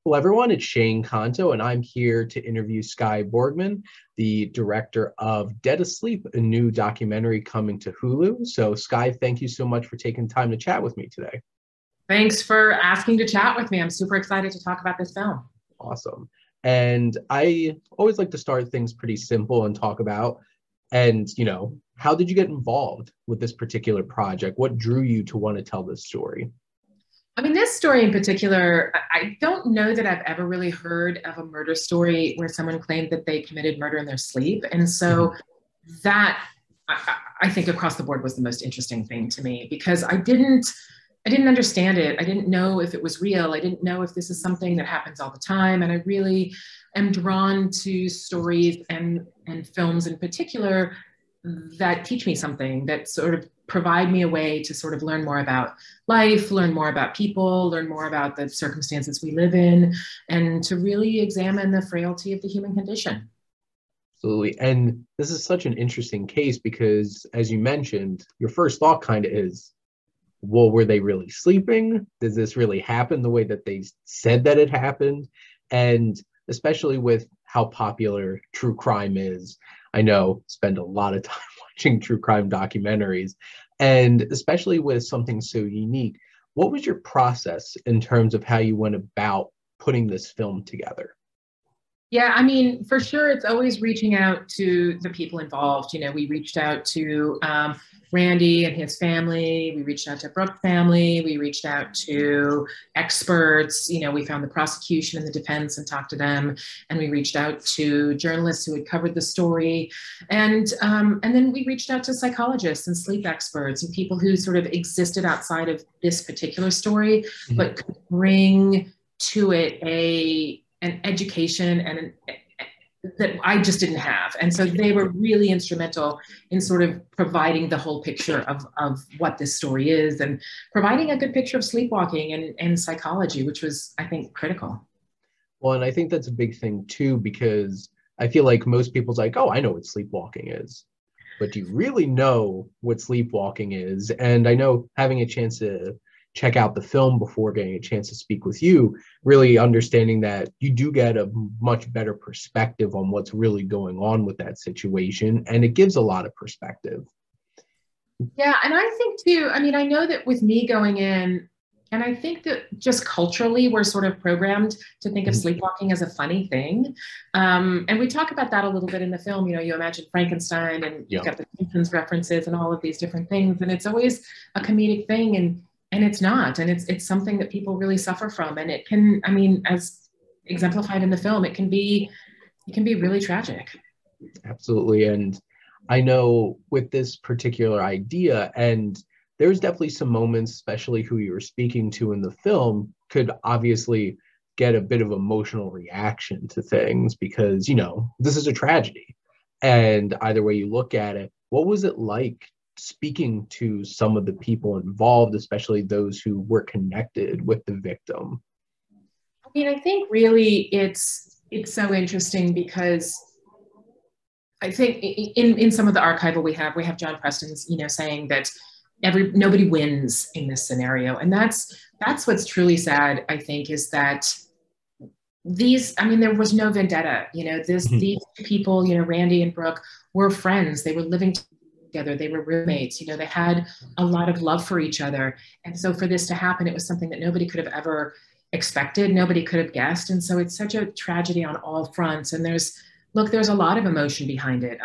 Hello, everyone. It's Shane Kanto, and I'm here to interview Skye Borgman, the director of Dead Asleep, a new documentary coming to Hulu. So, Skye, thank you so much for taking time to chat with me today. Thanks for asking to chat with me. I'm super excited to talk about this film. Awesome. And I always like to start things pretty simple and talk about, how did you get involved with this particular project? What drew you to want to tell this story? This story in particular, I don't know that I've ever really heard of a murder story where someone claimed that they committed murder in their sleep. And so Mhm. that I think across the board was the most interesting thing to me because I didn't understand it. I didn't know if it was real. I didn't know if this is something that happens all the time. And I really am drawn to stories and films in particular that teach me something, that sort of provide me a way to sort of learn more about life, learn more about people, learn more about the circumstances we live in, and to really examine the frailty of the human condition. Absolutely. And this is such an interesting case because, as you mentioned, your first thought kind of is, well, were they really sleeping? Does this really happen the way that they said that it happened? And especially with how popular true crime is, I know spend a lot of time watching true crime documentaries, and especially with something so unique. What was your process in terms of how you went about putting this film together? Yeah, for sure, it's always reaching out to the people involved. We reached out to Randy and his family. We reached out to Brooke family. We reached out to experts. We found the prosecution and the defense and talked to them. And we reached out to journalists who had covered the story. And then we reached out to psychologists and sleep experts and people who sort of existed outside of this particular story, Mhm. but could bring to it an education that I just didn't have. And so they were really instrumental in sort of providing the whole picture of what this story is and providing a good picture of sleepwalking and psychology, which was, I think, critical. Well, and I think that's a big thing too, because I feel like most people's like, oh, I know what sleepwalking is. But do you really know what sleepwalking is? And I know having a chance to check out the film before getting a chance to speak with you, really understanding that you do get a much better perspective on what's really going on with that situation. And it gives a lot of perspective. Yeah, and I think too, I know that with me going in, and I think that just culturally, we're sort of programmed to think of sleepwalking as a funny thing. And we talk about that a little bit in the film. You imagine Frankenstein and you've Yeah, got the Simpsons references and all of these different things. And it's always a comedic thing. And it's not. And it's something that people really suffer from. And it can, as exemplified in the film, it can be really tragic. absolutely. And I know with this particular idea, and there's definitely some moments, especially who you were speaking to in the film, could obviously get a bit of emotional reaction to things because, this is a tragedy. And either way you look at it, what was it like speaking to some of the people involved, especially those who were connected with the victim? I think really it's so interesting because I think in some of the archival we have John Preston's saying that nobody wins in this scenario, and that's what's truly sad. I think is that there was no vendetta. These people, Randy and Brooke, were friends. They were living together. They were roommates. They had a lot of love for each other, and so for this to happen, it was something that nobody could have ever expected. Nobody could have guessed, and so it's such a tragedy on all fronts. And there's a lot of emotion behind it.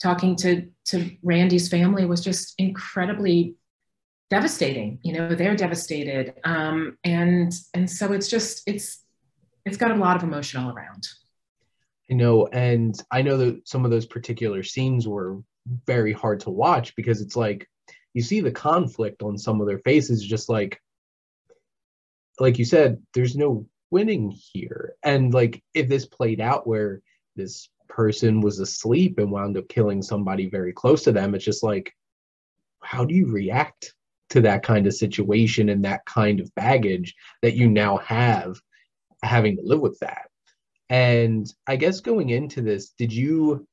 Talking to Randy's family was just incredibly devastating. They're devastated, and so it's got a lot of emotion all around. And I know that some of those particular scenes were very hard to watch because it's like you see the conflict on some of their faces, just like you said, there's no winning here. And like if this played out where this person was asleep and wound up killing somebody very close to them, it's just like, how do you react to that kind of situation and that kind of baggage that you now have having to live with that? And I guess going into this, did you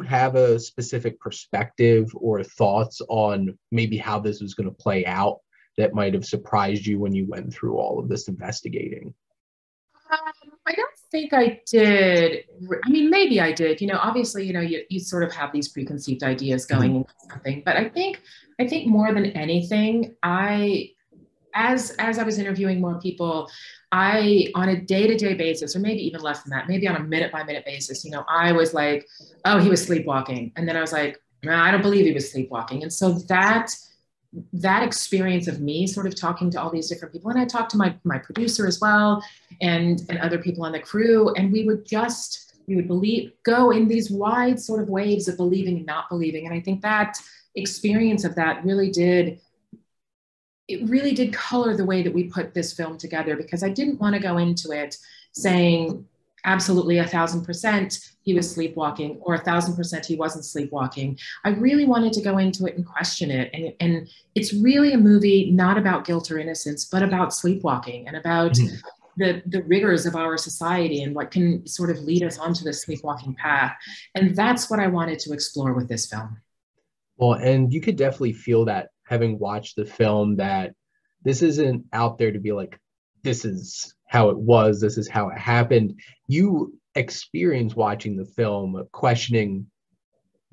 have a specific perspective or thoughts on maybe how this was going to play out that might have surprised you when you went through all of this investigating? I don't think I did. I mean, maybe I did. Obviously, you sort of have these preconceived ideas going Mhm. into something. But I think more than anything, as I was interviewing more people, on a day-to-day basis, or maybe even less than that, maybe on a minute-by-minute basis, I was like, oh, he was sleepwalking, and then I was like, nah, I don't believe he was sleepwalking, and so that experience of me sort of talking to all these different people, and I talked to my producer as well, and other people on the crew, and we would believe go in these wide sort of waves of believing and not believing, and I think that experience of that really did color the way that we put this film together, because I didn't want to go into it saying absolutely 1,000% he was sleepwalking, or 1,000% he wasn't sleepwalking. I really wanted to go into it and question it. And it's really a movie not about guilt or innocence, but about sleepwalking and about Mhm. the rigors of our society and what can sort of lead us onto this sleepwalking path. And that's what I wanted to explore with this film. Well, and you could definitely feel that having watched the film, that this isn't out there to be like, this is how it was, this is how it happened. You experience watching the film, questioning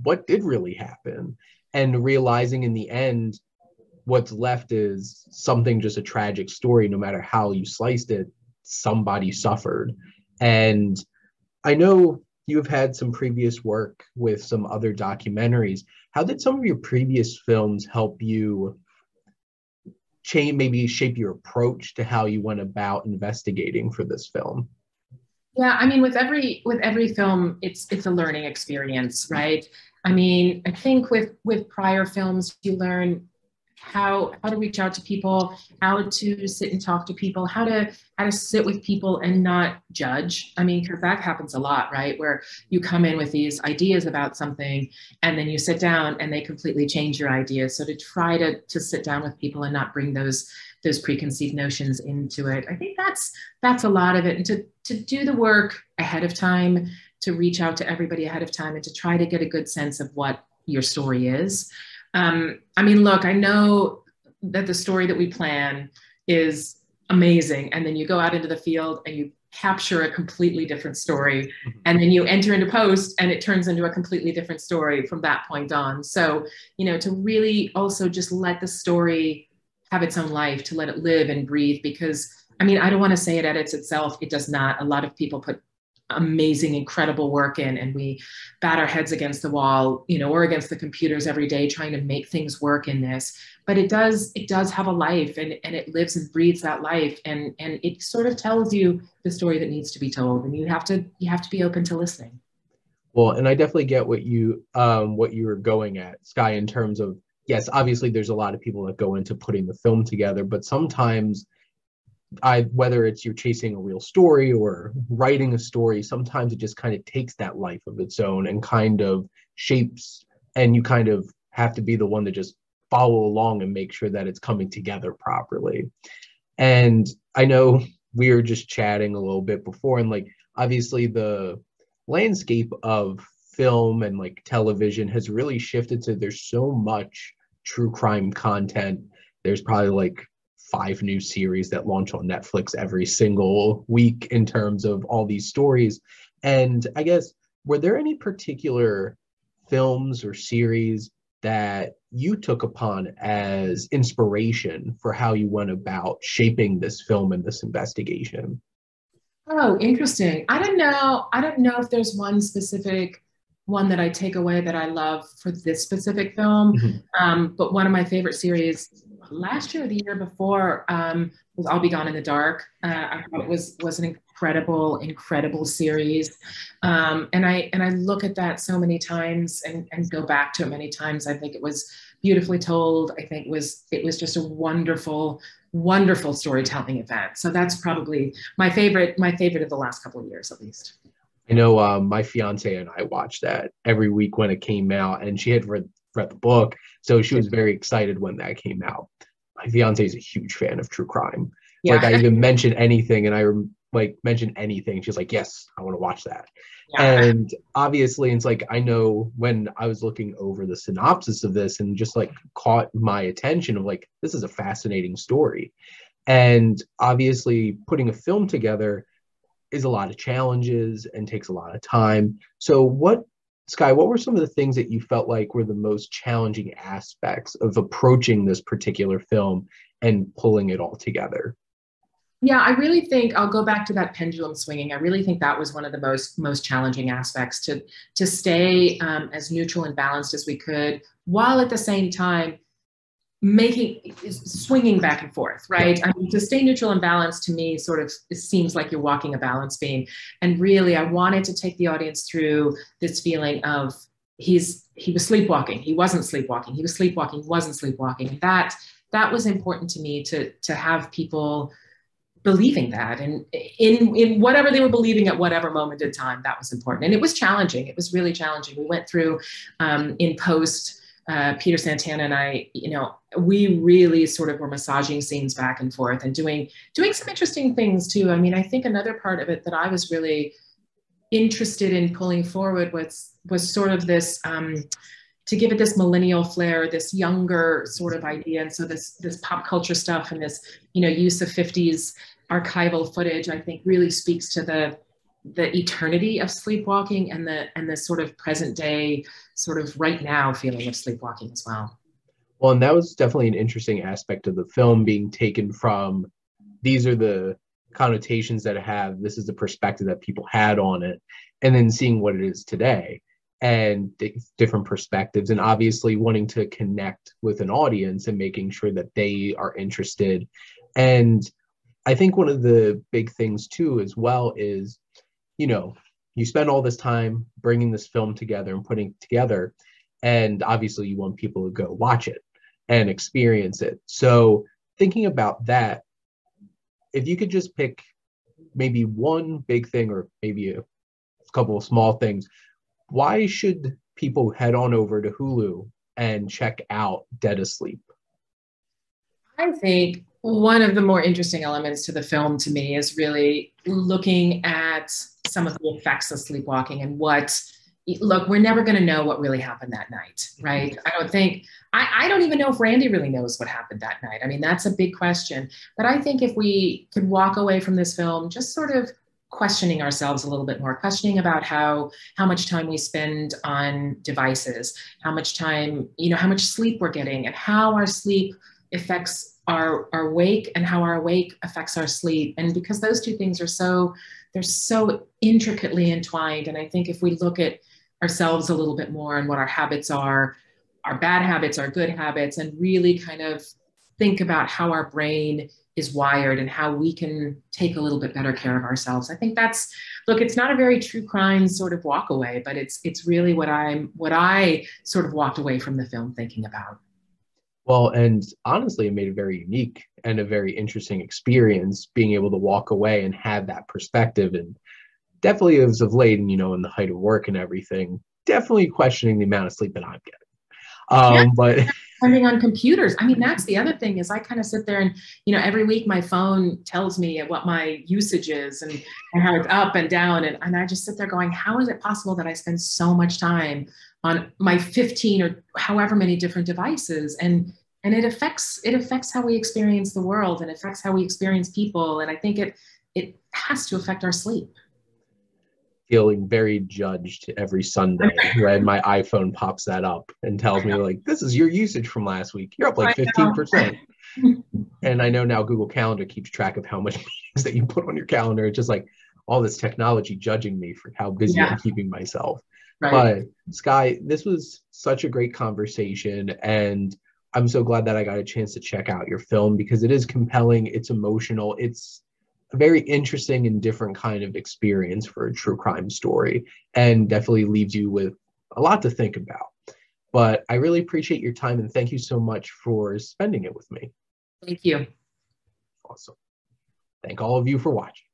what did really happen, and realizing in the end, what's left is something, just a tragic story. No matter how you sliced it, somebody suffered. And I know you've had some previous work with some other documentaries. How did some of your previous films help you change, maybe shape your approach to how you went about investigating for this film? Yeah, I mean, with every film, it's a learning experience, right? I mean, I think with prior films, you learn how to reach out to people, how to sit and talk to people, how to sit with people and not judge. I mean, because that happens a lot, right? Where you come in with these ideas about something, and then you sit down and they completely change your ideas. So to try to sit down with people and not bring those preconceived notions into it, I think that's a lot of it. And to do the work ahead of time, to reach out to everybody ahead of time, and to try to get a good sense of what your story is. I mean, look, I know that the story that we plan is amazing, and then you go out into the field and you capture a completely different story, and then you enter into post and it turns into a completely different story from that point on. So, to really also just let the story have its own life, to let it live and breathe, because I mean, I don't want to say it edits itself. It does not. A lot of people put amazing, incredible work in, and we bat our heads against the wall, or against the computers every day trying to make things work in this. But it does have a life, and it lives and breathes that life, and it sort of tells you the story that needs to be told, and you have to be open to listening. Well, and I definitely get what you were going at, Skye, in terms of, yes, obviously there's a lot of people that go into putting the film together, but sometimes whether it's you're chasing a real story or writing a story, sometimes it just kind of takes that life of its own and kind of shapes, and you kind of have to be the one to just follow along and make sure that it's coming together properly. And I know we were just chatting a little bit before, and like obviously the landscape of film and like television has really shifted to, there's so much true crime content. There's probably like 5 new series that launch on Netflix every single week in terms of all these stories. And I guess, were there any particular films or series that you took upon as inspiration for how you went about shaping this film and this investigation? Oh, interesting. I don't know if there's one specific one that I take away that I love for this specific film. Mhm. But one of my favorite series last year or the year before was I'll Be Gone in the Dark. I thought it was an incredible, incredible series. And I look at that so many times and go back to it many times. I think it was beautifully told. I think it was just a wonderful, wonderful storytelling event. So that's probably my favorite of the last couple of years, at least. I know my fiance and I watched that every week when it came out, and she had read the book, so she was very excited when that came out. My fiance is a huge fan of true crime. Like I Yeah, even mentioned anything, and like mentioned anything, she's like, "Yes, I want to watch that." yeah. And obviously, it's like I know when I was looking over the synopsis of this and just like caught my attention of like, this is a fascinating story. And obviously, putting a film together, is a lot of challenges and takes a lot of time. So Skye, what were some of the things that you felt like were the most challenging aspects of approaching this particular film and pulling it all together? Yeah, I really think I'll go back to that pendulum swinging. I really think that was one of the most challenging aspects, to stay as neutral and balanced as we could, while at the same time swinging back and forth, right? I mean, to stay neutral and balanced, to me, sort of, it seems like you're walking a balance beam. And really, I wanted to take the audience through this feeling of he was sleepwalking, he wasn't sleepwalking, he was sleepwalking, he wasn't sleepwalking. And that was important to me, to have people believing that, and in whatever they were believing at whatever moment in time. That was important. And it was challenging. It was really challenging. We went through in post, Peter Santana and I, we really sort of were massaging scenes back and forth, and doing some interesting things too. I mean, I think another part of it that I was really interested in pulling forward was sort of this, to give it this millennial flair, this younger sort of idea. And so this pop culture stuff, and this, use of 50s archival footage, I think really speaks to the eternity of sleepwalking, and the sort of present day, sort of right now feeling of sleepwalking as well. Well, and that was definitely an interesting aspect of the film, being taken from, these are the connotations that this is the perspective that people had on it, and then seeing what it is today, and different perspectives, and obviously wanting to connect with an audience and making sure that they are interested. And I think one of the big things too as well is, you spend all this time bringing this film together and putting it together, and obviously you want people to go watch it and experience it. So thinking about that, if you could just pick maybe one big thing, or maybe a couple of small things, why should people head on over to Hulu and check out Dead Asleep? I think one of the more interesting elements to the film, to me, is really looking at some of the effects of sleepwalking, and look, we're never going to know what really happened that night, right? I don't even know if Randy really knows what happened that night. I mean, that's a big question. But I think if we could walk away from this film just sort of questioning ourselves a little bit more, questioning about how much time we spend on devices, how much time, how much sleep we're getting, and how our sleep affects our wake, and how our wake affects our sleep. And because those two things they're so intricately entwined. And I think if we look at ourselves a little bit more, and what our habits are, our bad habits, our good habits, and really kind of think about how our brain is wired and how we can take a little bit better care of ourselves. I think it's not a very true crime sort of walk away, but it's really what I sort of walked away from the film thinking about. Well, and honestly, it made it very unique and a very interesting experience, being able to walk away and have that perspective. And definitely, as of late, and in the height of work and everything, definitely questioning the amount of sleep that I'm getting. But depending on computers, I mean, that's the other thing, is I kind of sit there and, every week my phone tells me what my usage is, and how it's up and down. And I just sit there going, how is it possible that I spend so much time on my 15 or however many different devices? And it affects how we experience the world, and affects how we experience people. And I think it has to affect our sleep. Feeling very judged every Sunday when my iPhone pops that up and tells me, like, this is your usage from last week. You're up like 15%. And I know now Google Calendar keeps track of how much meetings that you put on your calendar. It's just like all this technology judging me for how busy I'm keeping myself. Right. But Skye, this was such a great conversation, and I'm so glad that I got a chance to check out your film, because it is compelling, it's emotional, it's a very interesting and different kind of experience for a true crime story, and definitely leaves you with a lot to think about. But I really appreciate your time, and thank you so much for spending it with me. Thank you. Awesome. Thank all of you for watching.